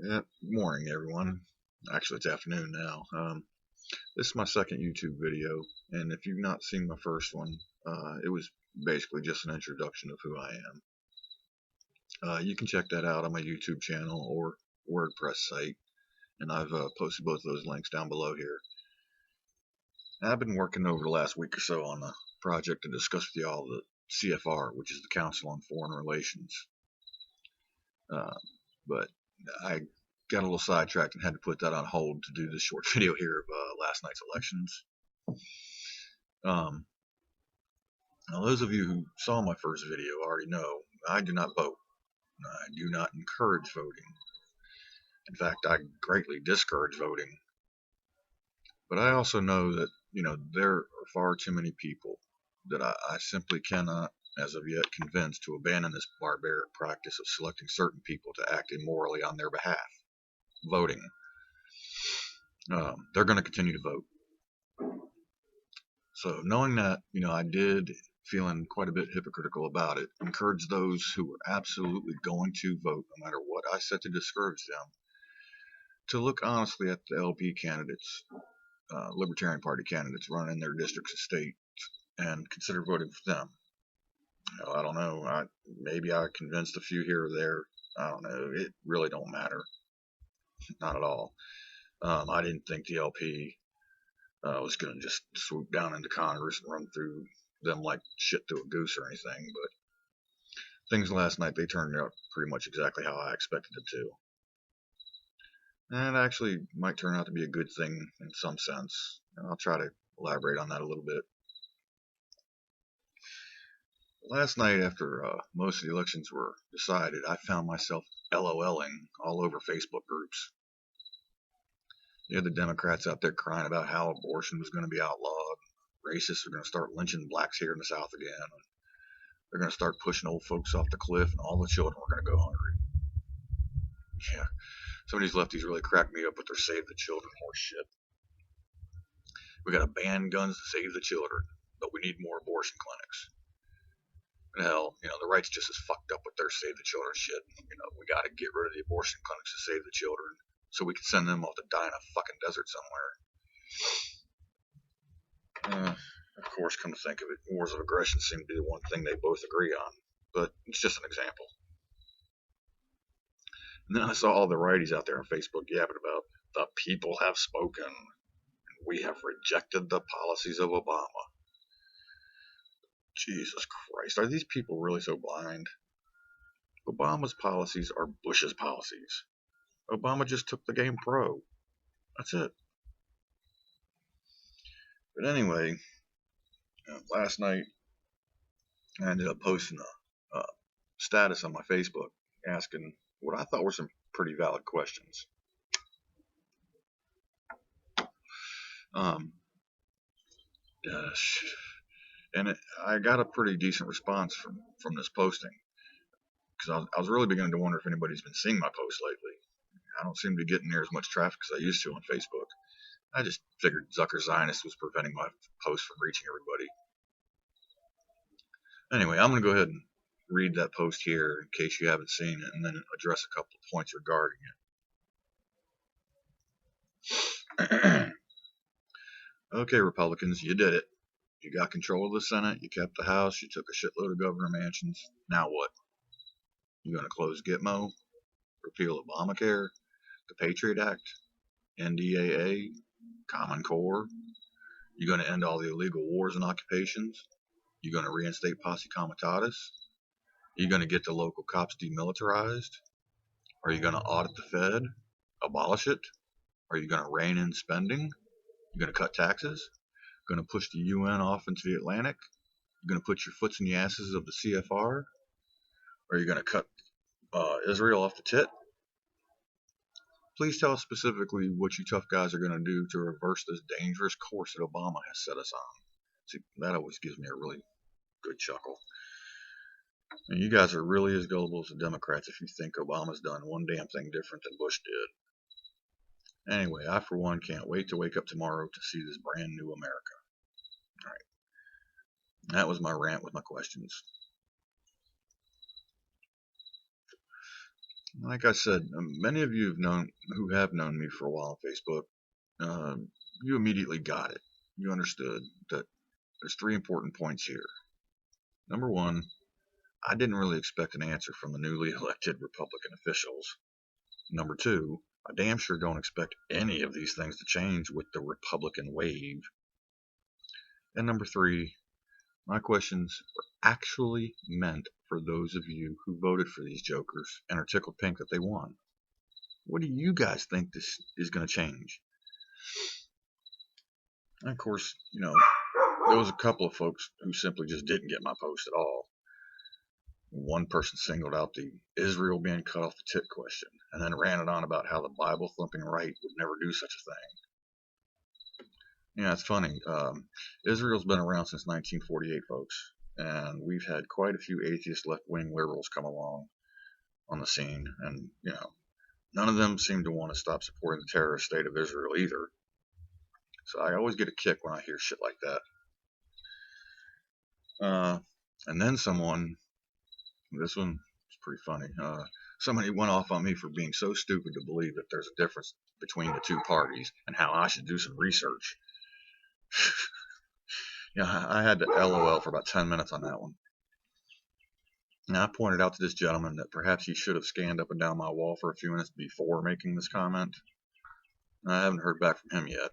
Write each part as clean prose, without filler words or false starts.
Yeah, morning everyone. Actually, it's afternoon now. This is my second YouTube video, and if you've not seen my first one, it was basically just an introduction of who I am. You can check that out on my YouTube channel or Wordpress site, and I've posted both of those links down below here. And I've been working over the last week or so on a project to discuss with y'all the CFR, which is the Council on Foreign Relations. But I got a little sidetracked and had to put that on hold to do this short video here of last night's elections. Now, those of you who saw my first video already know I do not vote. I do not encourage voting. In fact, I greatly discourage voting. But I also know that, there are far too many people that I simply cannot, as of yet, convince to abandon this barbaric practice of selecting certain people to act immorally on their behalf. Voting. They're going to continue to vote. So knowing that, I did feeling quite a bit hypocritical about it, encourage those who were absolutely going to vote, no matter what I said to discourage them, to look honestly at the LP candidates, Libertarian Party candidates running in their districts and states, and consider voting for them. I don't know. Maybe I convinced a few here or there. I don't know. It really don't matter. Not at all. I didn't think the LP was going to just swoop down into Congress and run through them like shit through a goose or anything, but things last night, they turned out pretty much exactly how I expected them to. And actually might turn out to be a good thing in some sense, and I'll try to elaborate on that a little bit. Last night, after most of the elections were decided, I found myself LOLing all over Facebook groups. You had the Democrats out there crying about how abortion was going to be outlawed. Racists are going to start lynching blacks here in the South again. They're going to start pushing old folks off the cliff, and all the children are going to go hungry. Yeah, some of these lefties really crack me up with their save the children horse shit. We got to ban guns to save the children, but we need more abortion clinics. And hell, the right's just as fucked up with their save the children shit. We got to get rid of the abortion clinics to save the children, so we can send them off to die in a fucking desert somewhere. Of course, come to think of it, wars of aggression seem to be the one thing they both agree on, but it's just an example. And then I saw all the righties out there on Facebook yapping about the people have spoken, and we have rejected the policies of Obama. Jesus Christ, are these people really so blind? Obama's policies are Bush's policies. Obama just took the game pro. That's it. But anyway, last night I ended up posting a status on my Facebook asking what I thought were some pretty valid questions. And I got a pretty decent response from this posting, because I was really beginning to wonder if anybody's been seeing my posts lately. I don't seem to be getting near as much traffic as I used to on Facebook. I just figured Zucker Zionist was preventing my post from reaching everybody. Anyway, I'm going to go ahead and read that post here in case you haven't seen it, and then address a couple of points regarding it. Okay, Republicans, you did it. You got control of the Senate, you kept the House, you took a shitload of governor mansions. Now what? You going to close Gitmo? Repeal Obamacare? The Patriot Act? NDAA? Common Core? You going to end all the illegal wars and occupations? You going to reinstate Posse Comitatus? You going to get the local cops demilitarized? Are you going to audit the Fed? Abolish it? Are you going to rein in spending? You going to cut taxes? Going to push the UN off into the Atlantic? You going to put your foots in the asses of the CFR? Are you going to cut Israel off the tit? Please tell us specifically what you tough guys are going to do to reverse this dangerous course that Obama has set us on. See, that always gives me a really good chuckle. And you guys are really as gullible as the Democrats if you think Obama's done one damn thing different than Bush did. Anyway, I for one can't wait to wake up tomorrow to see this brand new America. Alright. That was my rant with my questions. Like I said, many of you who have known me for a while on Facebook, you immediately got it. You understood that there's three important points here. Number one, I didn't really expect an answer from the newly elected Republican officials. Number two, I damn sure don't expect any of these things to change with the Republican wave. And number three, my questions were actually meant for those of you who voted for these jokers and are tickled pink that they won. What do you guys think this is going to change? And of course, there was a couple of folks who simply just didn't get my post at all. One person singled out the Israel being cut off the tit question and then ran it on about how the Bible thumping right would never do such a thing. Yeah, it's funny. Israel's been around since 1948, folks, and we've had quite a few atheist left-wing liberals come along on the scene, and none of them seem to want to stop supporting the terrorist state of Israel either. So I always get a kick when I hear shit like that. And then this one is pretty funny. Somebody went off on me for being so stupid to believe that there's a difference between the two parties and how I should do some research. I had to LOL for about 10 minutes on that one. Now, I pointed out to this gentleman that perhaps he should have scanned up and down my wall for a few minutes before making this comment. I haven't heard back from him yet.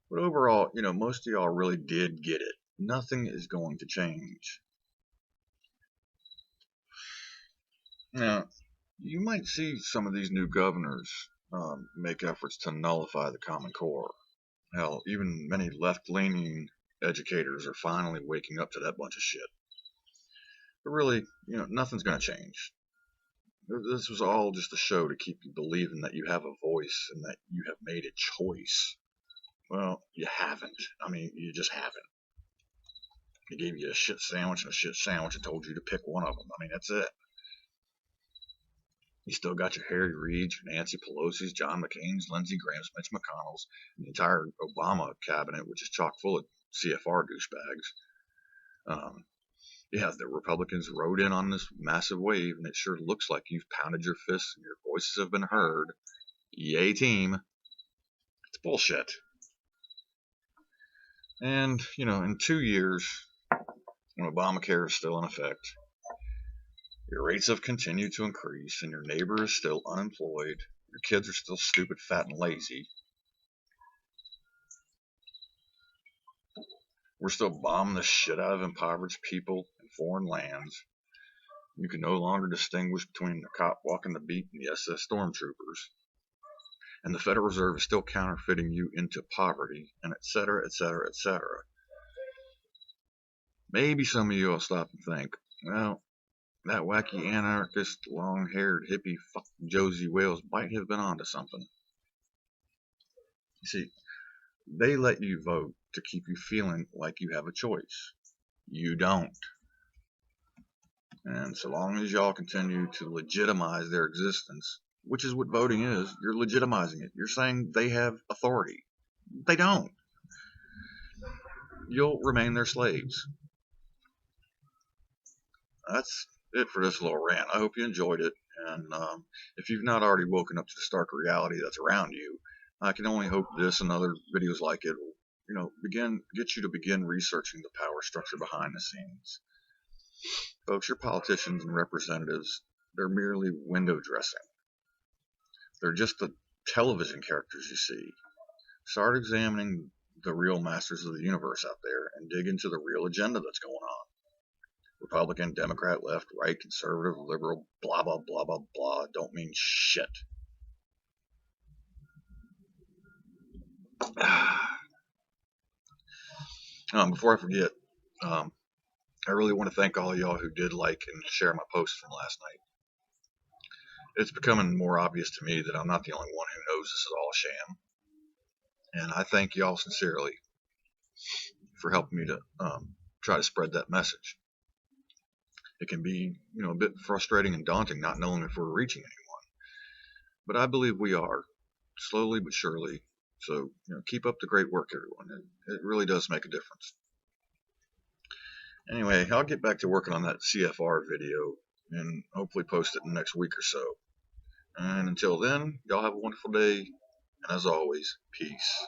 But overall, most of y'all really did get it. Nothing is going to change. Now, you might see some of these new governors make efforts to nullify the Common Core. Hell, even many left-leaning educators are finally waking up to that bunch of shit. But really, nothing's going to change. This was all just a show to keep you believing that you have a voice and that you have made a choice. Well, you haven't. I mean, you just haven't. They gave you a shit sandwich and a shit sandwich and told you to pick one of them. I mean, that's it. You still got your Harry Reid's, your Nancy Pelosi's, John McCain's, Lindsey Graham's, Mitch McConnell's, and the entire Obama cabinet, which is chock full of CFR douchebags. Yeah, the Republicans rode in on this massive wave, and it sure looks like you've pounded your fists and your voices have been heard. Yay, team. It's bullshit. And, in 2 years, when Obamacare is still in effect, your rates have continued to increase, and your neighbor is still unemployed, your kids are still stupid, fat, and lazy. We're still bombing the shit out of impoverished people in foreign lands. You can no longer distinguish between the cop walking the beat and the SS stormtroopers. And the Federal Reserve is still counterfeiting you into poverty, and etc., etc., etc. Maybe some of you will stop and think, well, that wacky anarchist, long-haired hippie fuck Josey Wales might have been onto something. You see, they let you vote to keep you feeling like you have a choice. You don't. And so long as y'all continue to legitimize their existence, which is what voting is, you're legitimizing it. You're saying they have authority. They don't. You'll remain their slaves. That's it for this little rant. I hope you enjoyed it. And if you've not already woken up to the stark reality that's around you, I can only hope this and other videos like it will, get you to begin researching the power structure behind the scenes. Folks, your politicians and representatives, they're merely window dressing. They're just the television characters you see. Start examining the real masters of the universe out there and dig into the real agenda that's going on. Republican, Democrat, left, right, conservative, liberal, blah, blah, blah, blah, blah, don't mean shit. Before I forget, I really want to thank all of y'all who did like and share my post from last night. It's becoming more obvious to me that I'm not the only one who knows this is all a sham. And I thank y'all sincerely for helping me to try to spread that message. It can be, a bit frustrating and daunting not knowing if we're reaching anyone. But I believe we are, slowly but surely. So, keep up the great work, everyone. It really does make a difference. Anyway, I'll get back to working on that CFR video and hopefully post it in the next week or so. And until then, y'all have a wonderful day. And as always, peace.